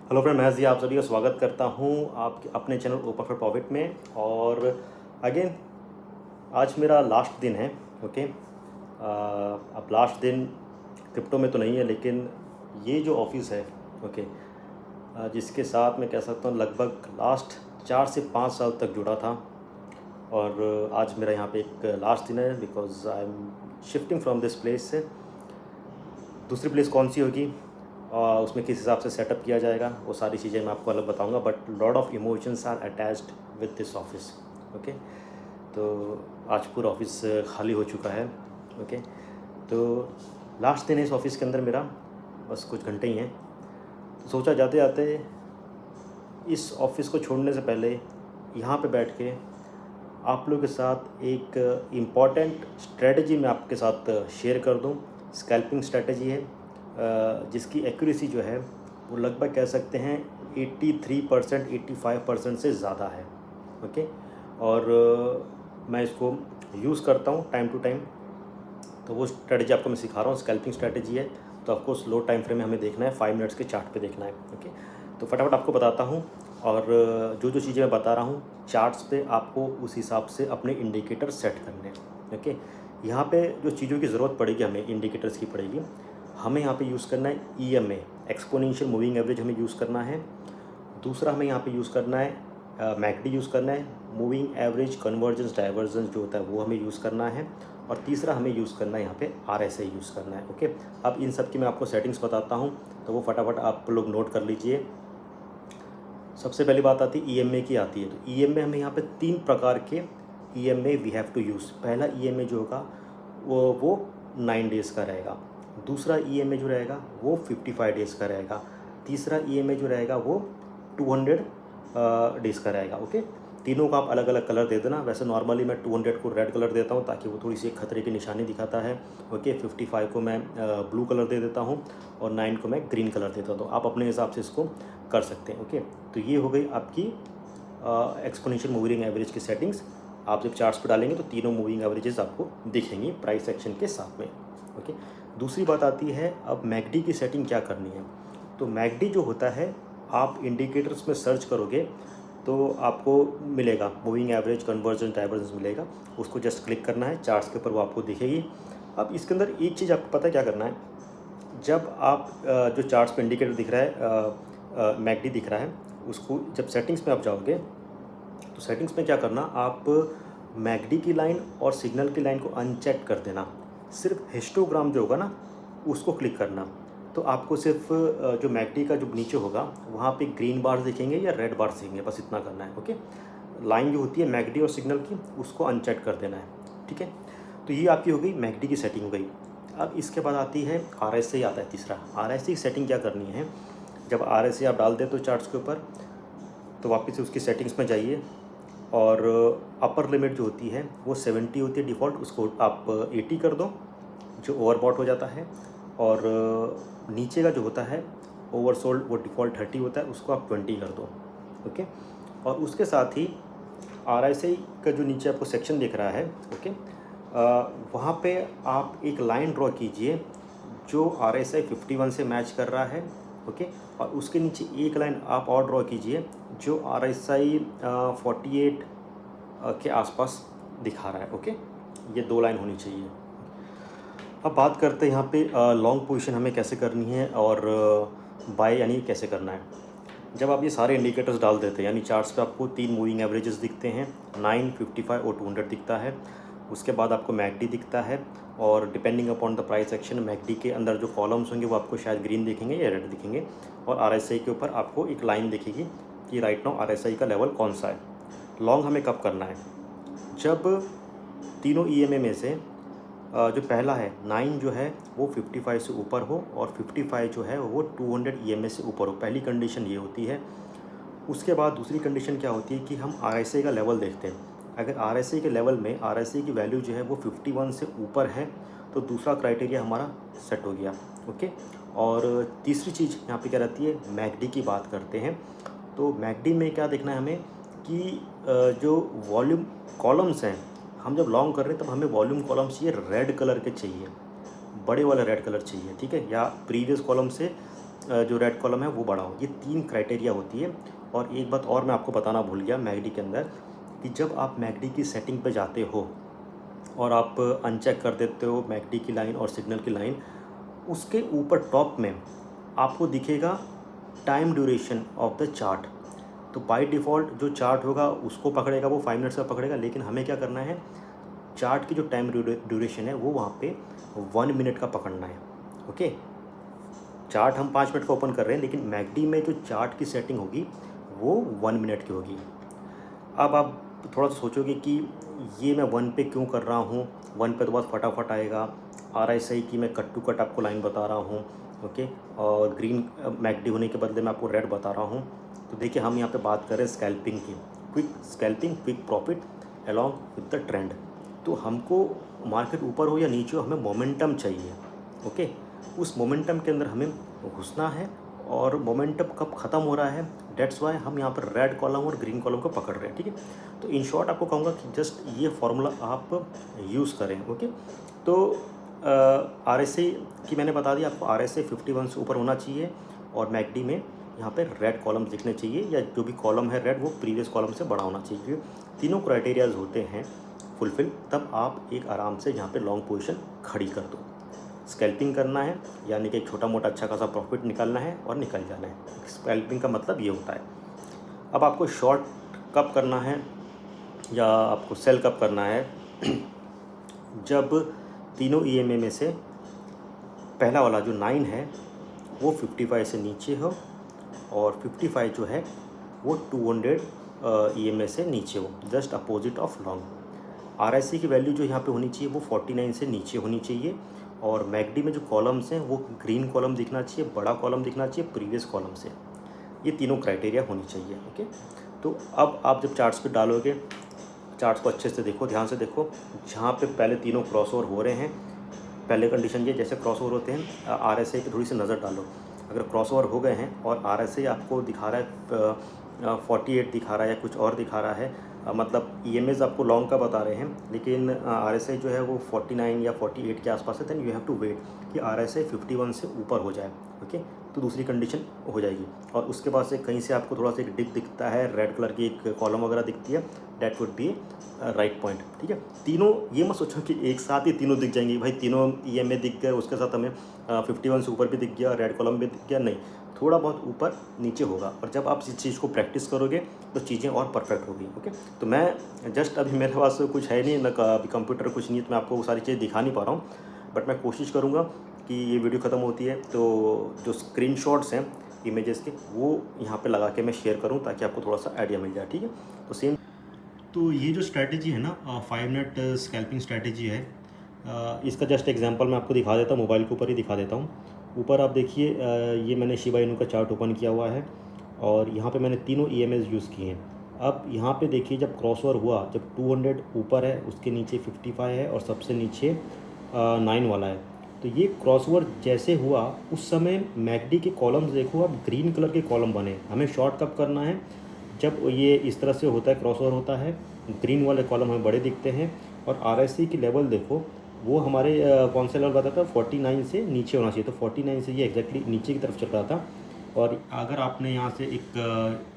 Hello friend, मैं जी आप सभी का स्वागत करता हूं आप अपने चैनल ओपन फॉर प्रॉफिट में। और अगेन आज मेरा लास्ट दिन है। ओके। अब लास्ट दिन क्रिप्टो में तो नहीं है, लेकिन ये जो ऑफिस है, ओके, जिसके साथ मैं कह सकता हूँ लगभग लास्ट 4 से 5 साल तक जुड़ा था। और आज मेरा यहाँ पे एक लास्ट दिन है because I am shifting from this place से दूसरी प्लेस। कौन सी होगी उसमें किस हिसाब से सेटअप किया जाएगा वो सारी चीज़ें मैं आपको अलग बताऊंगा, but lot of emotions are attached with this office. Okay. तो आज पूरा ऑफिस खाली हो चुका है। ओके। तो लास्ट दिन है इस ऑफिस के अंदर मेरा, बस कुछ घंटे ही हैं। तो सोचा जाते जाते इस ऑफिस को छोड़ने से पहले यहाँ पे बैठ के आप लोगों के साथ एक इम्पॉर्टेंट स्ट्रेटजी मैं आपके साथ शेयर कर दूँ। स्कैल्पिंग स्ट्रेटजी है जिसकी एक्यूरेसी जो है वो लगभग कह सकते हैं 83% 85% से ज़्यादा है। ओके। और मैं इसको यूज़ करता हूँ टाइम टू टाइम। तो वो स्ट्रेटजी आपको मैं सिखा रहा हूँ, स्कैल्पिंग स्ट्रेटजी है। तो आपको स्लो टाइम फ्रेम में हमें देखना है, 5 मिनट्स के चार्ट पे देखना है। ओके। तो फटाफट आपको बताता हूँ। और जो जो चीज़ें मैं बता रहा हूँ चार्ट्स पे आपको उस हिसाब से अपने इंडिकेटर सेट करने हैं। ओके। यहाँ पे जो चीज़ों की ज़रूरत पड़ेगी, हमें इंडिकेटर्स की पड़ेगी। हमें यहाँ पे यूज़ करना है EMA, एक्सपोनेंशियल मूविंग एवरेज हमें यूज़ करना है। दूसरा हमें यहाँ पे यूज़ करना है मैकडी यूज़ करना है, मूविंग एवरेज कन्वर्जेंस डाइवर्जेंस जो होता है वो हमें यूज़ करना है। और तीसरा हमें यूज़ करना है यहाँ पे RSI यूज़ करना है। ओके। अब इन सब की मैं आपको सेटिंग्स बताता हूँ, तो वो फटाफट आप लोग नोट कर लीजिए। सबसे पहली बात आती है EMA की आती है। तो EMA हमें यहाँ पे 3 प्रकार के EMA we have to use. पहला EMA जो होगा वो 9 डेज़ का रहेगा। दूसरा EMA जो रहेगा वो 55 डेज़ का रहेगा। तीसरा EMA जो रहेगा वो 200 डेज़ का रहेगा। ओके। तीनों का आप अलग अलग कलर दे देना। वैसे नॉर्मली मैं 200 को रेड कलर देता हूँ ताकि वो थोड़ी सी खतरे की निशानी दिखाता है। ओके। 55 को मैं ब्लू कलर दे देता हूँ और 9 को मैं ग्रीन कलर देता हूँ। तो आप अपने हिसाब से इसको कर सकते हैं। ओके। तो ये हो गई आपकी एक्सपोनेंशियल मूविंग एवरेज की सेटिंग्स। आप जब चार्ट्स पर डालेंगे तो तीनों मूविंग एवरेजेस आपको दिखेंगी प्राइस सेक्शन के साथ में। ओके। दूसरी बात आती है अब मैकडी की सेटिंग क्या करनी है। तो मैकडी जो होता है, आप इंडिकेटर्स में सर्च करोगे तो आपको मिलेगा मूविंग एवरेज कन्वर्जेंस डाइवर्जेंस मिलेगा। उसको जस्ट क्लिक करना है, चार्ट्स के ऊपर वो आपको दिखेगी। अब इसके अंदर एक चीज़ आपको पता है क्या करना है। जब आप जो चार्ट्स पे इंडिकेटर दिख रहा है, मैकडी दिख रहा है, उसको जब सेटिंग्स में आप जाओगे तो सेटिंग्स में क्या करना, आप मैकडी की लाइन और सिग्नल की लाइन को अनचेक कर देना। सिर्फ हिस्टोग्राम जो होगा ना उसको क्लिक करना। तो आपको सिर्फ जो मैकडी का जो नीचे होगा वहाँ पे ग्रीन बार्स दिखेंगे या रेड बार्स दिखेंगे, बस इतना करना है। ओके। लाइन जो होती है मैकडी और सिग्नल की उसको अनचेक कर देना है। ठीक है। तो ये आपकी हो गई मैकडी की सेटिंग हो गई। अब इसके बाद आती है RSI आता है तीसरा। RSI की सेटिंग क्या करनी है, जब RSI आप डाल दें तो चार्ट्स के ऊपर तो वापस से उसकी सेटिंग्स में जाइए और अपर लिमिट जो होती है वो 70 होती है डिफ़ॉल्ट, उसको आप 80 कर दो जो ओवरबॉट हो जाता है। और नीचे का जो होता है ओवरसोल्ड वो डिफ़ॉल्ट 30 होता है, उसको आप 20 कर दो। ओके। और उसके साथ ही RSI का जो नीचे आपको सेक्शन दिख रहा है, ओके, वहाँ पे आप एक लाइन ड्रॉ कीजिए जो RSI 51 से मैच कर रहा है। ओके। और उसके नीचे एक लाइन आप और ड्रॉ कीजिए जो RSI 48 के आसपास दिखा रहा है। ओके। ये 2 लाइन होनी चाहिए। अब बात करते हैं यहाँ पे लॉन्ग पोजीशन हमें कैसे करनी है और बाय यानी कैसे करना है। जब आप ये सारे इंडिकेटर्स डाल देते हैं यानी चार्ट्स पे आपको 3 मूविंग एवरेजेस दिखते हैं, 9, 55 और 200 दिखता है। उसके बाद आपको मैकडी दिखता है और depending upon the price action McD के अंदर जो कॉलम्स होंगे वो आपको शायद ग्रीन दिखेंगे या रेड दिखेंगे। और RSI के ऊपर आपको एक लाइन दिखेगी कि राइट नाउ RSI का लेवल कौन सा है। लॉन्ग हमें कब करना है, जब तीनों EMA में से जो पहला है 9 जो है वो 55 से ऊपर हो और 55 जो है वो 200 EMA से ऊपर हो। पहली कंडीशन ये होती है। उसके बाद दूसरी कंडीशन क्या होती है कि हम RSI का लेवल देखते हैं। अगर RSI के लेवल में RSI की वैल्यू जो है वो 51 से ऊपर है तो दूसरा क्राइटेरिया हमारा सेट हो गया। ओके। और तीसरी चीज़ यहाँ पे क्या रहती है, मैकडी की बात करते हैं। तो मैकडी में क्या देखना है हमें कि जो वॉल्यूम कॉलम्स हैं, हम जब लॉन्ग कर रहे हैं तब हमें वॉल्यूम कॉलम्स ये रेड कलर के चाहिए, बड़े वाले रेड कलर चाहिए। ठीक है। या प्रीवियस कॉलम से जो रेड कॉलम है वो बढ़ाओ। ये 3 क्राइटेरिया होती है। और एक बात और मैं आपको बताना भूल गया मैकडी के अंदर, कि जब आप मैकडी की सेटिंग पे जाते हो और आप अनचेक कर देते हो मैकडी की लाइन और सिग्नल की लाइन, उसके ऊपर टॉप में आपको दिखेगा time duration of the chart. तो बाय डिफ़ॉल्ट जो चार्ट होगा उसको पकड़ेगा, वो 5 मिनट्स का पकड़ेगा, लेकिन हमें क्या करना है, चार्ट की जो टाइम ड्यूरेशन है वो वहाँ पे 1 मिनट का पकड़ना है। ओके, चार्ट हम 5 मिनट का ओपन कर रहे हैं, लेकिन मैकडी में जो चार्ट की सेटिंग होगी वो 1 मिनट की होगी। अब आप थोड़ा सा सोचोगे कि ये मैं 1 पे क्यों कर रहा हूँ, 1 पे तो बस फटाफट आएगा। RSI की मैं कट टू कट आपको लाइन बता रहा हूँ, ओके, और ग्रीन मैकडी होने के बदले मैं आपको रेड बता रहा हूँ। तो देखिए, हम यहाँ पे बात कर रहे हैं स्कैल्पिंग की, quick scalping, quick profit along with the trend. तो हमको मार्केट ऊपर हो या नीचे हो, हमें मोमेंटम चाहिए। ओके, उस मोमेंटम के अंदर हमें घुसना है, और मोमेंटम कब ख़त्म हो रहा है, डेट्स वाई हम यहाँ पर रेड कॉलम और ग्रीन कॉलम को पकड़ रहे हैं। ठीक है, तो इन शॉर्ट आपको कहूँगा कि जस्ट ये फार्मूला आप यूज़ करें। ओके, तो RSI की मैंने बता दिया आपको, RSI 51 से ऊपर होना चाहिए, और मैकडी में यहाँ पे रेड कॉलम दिखने चाहिए, या जो भी कॉलम है रेड वो प्रीवियस कॉलम से बड़ा होना चाहिए। क्योंकि तीनों क्राइटेरियाज होते हैं फुलफिल, तब आप एक आराम से यहाँ पे लॉन्ग पोजीशन खड़ी कर दो। स्कैल्पिंग करना है यानी कि एक छोटा मोटा अच्छा खासा प्रॉफिट निकालना है और निकल जाना है। स्कैल्पिंग का मतलब ये होता है। अब आपको शॉर्ट कब करना है या आपको सेल कब करना है, जब तीनों EMA में से पहला वाला जो 9 है वो 55 से नीचे हो, और 55 जो है वो 200 EMA से नीचे हो, just opposite of long. RSI की वैल्यू जो यहाँ पे होनी चाहिए वो 49 से नीचे होनी चाहिए, और मैकडी में जो कॉलम्स हैं वो ग्रीन कॉलम दिखना चाहिए, बड़ा कॉलम दिखना चाहिए प्रीवियस कॉलम से। ये तीनों क्राइटेरिया होनी चाहिए। ओके, तो अब आप जब चार्ट्स पे डालोगे, चार्ट्स को अच्छे से देखो, ध्यान से देखो, जहाँ पे पहले तीनों क्रॉसओवर हो रहे हैं, पहले कंडीशन ये, जैसे क्रॉसओवर होते हैं RSI पे थोड़ी सी नज़र डालो। अगर क्रॉसओवर हो गए हैं और RSI आपको दिखा रहा है 48 दिखा रहा है या कुछ और दिखा रहा है, मतलब EMAs आपको लॉन्ग का बता रहे हैं, लेकिन RSI जो है वो 49 या 48 के आसपास है, then you have to wait कि RSI 51 से ऊपर हो जाए। ओके, तो दूसरी कंडीशन हो जाएगी। और उसके बाद से कहीं से आपको थोड़ा सा एक डिप दिखता है, रेड कलर की एक कॉलम वगैरह दिखती है, that would be right point. ठीक है, तीनों ये मत सोचो कि एक साथ ही तीनों दिख जाएंगे, भाई तीनों EMA दिख गए, उसके साथ हमें 51 से ऊपर भी दिख गया, रेड कॉलम भी दिख गया, नहीं, थोड़ा बहुत ऊपर नीचे होगा। और जब आप इस चीज़ को प्रैक्टिस करोगे तो चीज़ें और परफेक्ट होगी। ओके, तो मैं जस्ट अभी मेरे पास कुछ है नहीं, ना अभी कंप्यूटर कुछ नहीं है, तो मैं आपको वो सारी चीज़ें दिखा नहीं पा रहा हूँ, बट मैं कोशिश करूँगा कि ये वीडियो ख़त्म होती है तो जो स्क्रीनशॉट्स हैं इमेजेस के वो यहाँ पे लगा के मैं शेयर करूँ, ताकि आपको थोड़ा सा आइडिया मिल जाए। ठीक है, तो सेम, तो ये जो स्ट्रैटेजी है ना 5 मिनट स्कैल्पिंग स्ट्रैटेजी है, इसका जस्ट एग्जांपल मैं आपको दिखा देता हूँ, मोबाइल के ऊपर ही दिखा देता हूँ। ऊपर आप देखिए, ये मैंने शिबा इनू का चार्ट ओपन किया हुआ है, और यहाँ पे मैंने तीनों EMAs यूज़ किए हैं। अब यहाँ पे देखिए, जब क्रॉसओवर हुआ, जब 200 ऊपर है, उसके नीचे 55 है, और सबसे नीचे 9 वाला है, तो ये क्रॉसओवर जैसे हुआ उस समय मैकडी के कॉलम्स देखो, अब ग्रीन कलर के कॉलम बने। हमें शॉर्ट कब करना है, जब ये इस तरह से होता है, क्रॉसओवर होता है, ग्रीन वाले कॉलम हमें बड़े दिखते हैं, और RSI की लेवल देखो, वो हमारे कौन सा लेवल बताता है, 49 से नीचे होना चाहिए। तो 49 से ये एग्जैक्टली नीचे की तरफ चल रहा था, और अगर आपने यहाँ से एक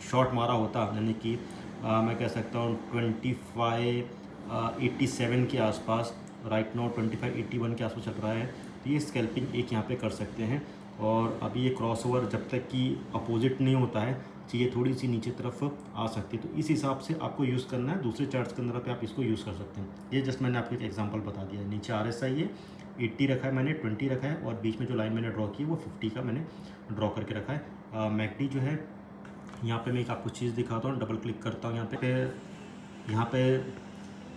शॉट मारा होता, यानी कि मैं कह सकता हूँ 2587 के आसपास, राइट नाउ 2581 के आसपास चल रहा है, तो ये स्कैल्पिंग एक यहाँ पे कर सकते हैं। और अभी ये क्रॉसओवर जब तक कि अपोजिट नहीं होता है, चीज़ें थोड़ी सी नीचे तरफ आ सकती है, तो इस हिसाब से आपको यूज़ करना है। दूसरे चार्ट्स के अंदर पे आप इसको यूज़ कर सकते हैं। ये जस्ट मैंने आपको एक एग्जांपल बता दिया है। नीचे RSI है 80 रखा है मैंने, 20 रखा है, और बीच में जो लाइन मैंने ड्रॉ की है वो 50 का मैंने ड्रॉ करके रखा है। मैकडी जो है, यहाँ पे मैं एक आपको चीज़ दिखाता हूँ, डबल क्लिक करता हूँ यहाँ पे,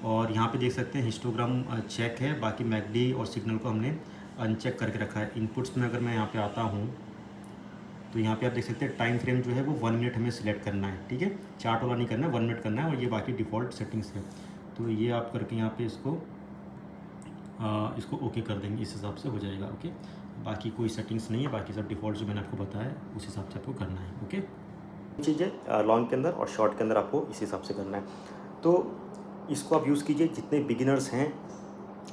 और यहाँ पे देख सकते हैं हिस्टोग्राम चेक है, बाकी मैकडी और सिग्नल को हमने अनचेक करके रखा है। इनपुट्स में अगर मैं यहाँ पे आता हूँ, तो यहाँ पे आप देख सकते हैं टाइम फ्रेम जो है वो 1 मिनट हमें सिलेक्ट करना है। ठीक है, चार्ट वाला नहीं करना है, 1 मिनट करना है, और ये बाकी डिफ़ॉल्ट सेटिंग्स है। तो ये आप करके यहाँ पे इसको ओके कर देंगे, इस हिसाब से हो जाएगा। ओके, बाकी कोई सेटिंग्स नहीं है, बाकी सब डिफ़ॉल्ट जो मैंने आपको बताया उस हिसाब से आपको करना है। ओके, चीज़ें लॉन्ग के अंदर और शॉर्ट के अंदर आपको इस हिसाब से करना है। तो इसको आप यूज़ कीजिए। जितने बिगिनर्स हैं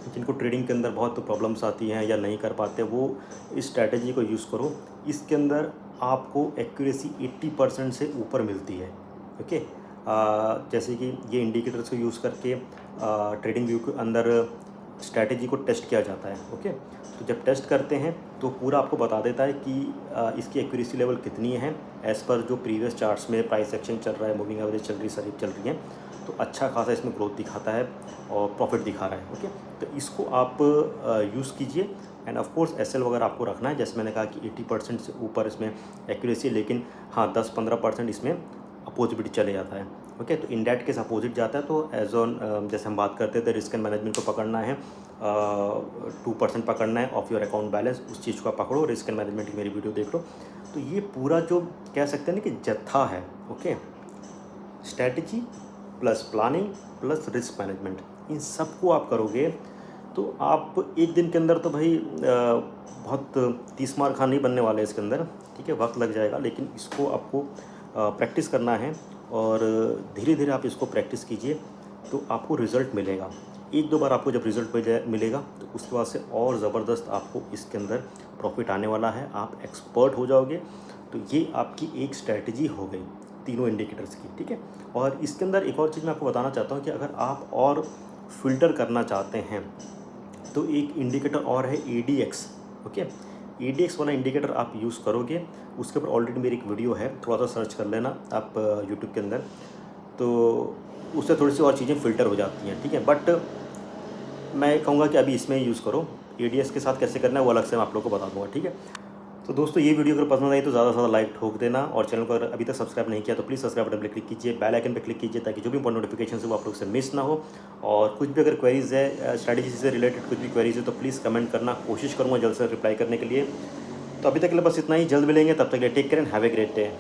जिनको ट्रेडिंग के अंदर बहुत प्रॉब्लम्स आती हैं या नहीं कर पाते, वो इस स्ट्रैटेजी को यूज़ करो। इसके अंदर आपको एक्यूरेसी 80% से ऊपर मिलती है। ओके, जैसे कि ये इंडिकेटर्स को यूज़ करके ट्रेडिंग व्यू के अंदर स्ट्रैटेजी को टेस्ट किया जाता है। ओके, तो जब टेस्ट करते हैं तो पूरा आपको बता देता है कि इसकी एक्यूरेसी लेवल कितनी है एज़ पर जो प्रीवियस चार्ट्स में प्राइस एक्शन चल रहा है, मूविंग एवरेज चल रही है, तो अच्छा खासा इसमें ग्रोथ दिखाता है और प्रॉफिट दिखा रहा है। ओके, तो इसको आप यूज़ कीजिए। एंड ऑफ कोर्स एसएल वगैरह आपको रखना है, जैसे मैंने कहा कि 80% से ऊपर इसमें एक्यूरेसी है, लेकिन हाँ 10-15% इसमें अपोजिबिलिटी चले जाता है। ओके, तो इन डैट केस अपोजिट जाता है तो एज ऑन जैसे हम बात करते थे रिस्क एंड मैनेजमेंट को पकड़ना है, 2% पकड़ना है ऑफ योर अकाउंट बैलेंस, उस चीज़ को आप पकड़ो। रिस्क एंड मैनेजमेंट की मेरी वीडियो देख लो। तो ये पूरा जो कह सकते हैं ना कि जत्था है, okay, strategy plus planning plus risk management, इन सबको आप करोगे तो आप एक दिन के अंदर तो भाई बहुत 30 मार खान नहीं बनने वाले इसके अंदर। ठीक है, वक्त लग जाएगा, लेकिन इसको आपको प्रैक्टिस करना है और धीरे धीरे आप इसको प्रैक्टिस कीजिए तो आपको रिज़ल्ट मिलेगा। एक दो बार आपको जब रिज़ल्ट मिलेगा तो उसके बाद से और ज़बरदस्त आपको इसके अंदर प्रॉफिट आने वाला है, आप एक्सपर्ट हो जाओगे। तो ये आपकी एक स्ट्रैटेजी हो गई तीनों इंडिकेटर्स की। ठीक है, और इसके अंदर एक और चीज़ मैं आपको बताना चाहता हूँ कि अगर आप और फिल्टर करना चाहते हैं तो एक इंडिकेटर और है ADX। ओके, ADX वाला इंडिकेटर आप यूज़ करोगे, उसके ऊपर ऑलरेडी मेरी एक वीडियो है, थोड़ा सा सर्च कर लेना आप यूट्यूब के अंदर, तो उससे थोड़ी सी और चीज़ें फ़िल्टर हो जाती हैं। ठीक है, बट मैं कहूँगा कि अभी इसमें ही यूज़ करो। ADX के साथ कैसे करना है वो अलग से मैं आप लोगों को बता दूँगा। ठीक है, तो दोस्तों ये वीडियो अगर पसंद आई तो ज़्यादा से ज़्यादा लाइक ठोक देना, और चैनल को अगर अभी तक सब्सक्राइब नहीं किया तो प्लीज़ सब्सक्राइब बटन पर क्लिक कीजिए, बेल आइकन पर क्लिक कीजिए, ताकि जो भी इंपॉर्टेंट नोटिफिकेशन है वो आप लोग से मिस ना हो। और कुछ भी अगर क्वेरीज़ है स्ट्रैटेजी से रिलेटेड, कुछ भी क्वेरीज़ है तो प्लीज़ कमेंट करना, कोशिश करूँगा जल्द से रिप्लाई करने के लिए। तो अभी तक के लिए बस इतना ही, जल्द मिलेंगे, तब तक के लिए take care and have a great day.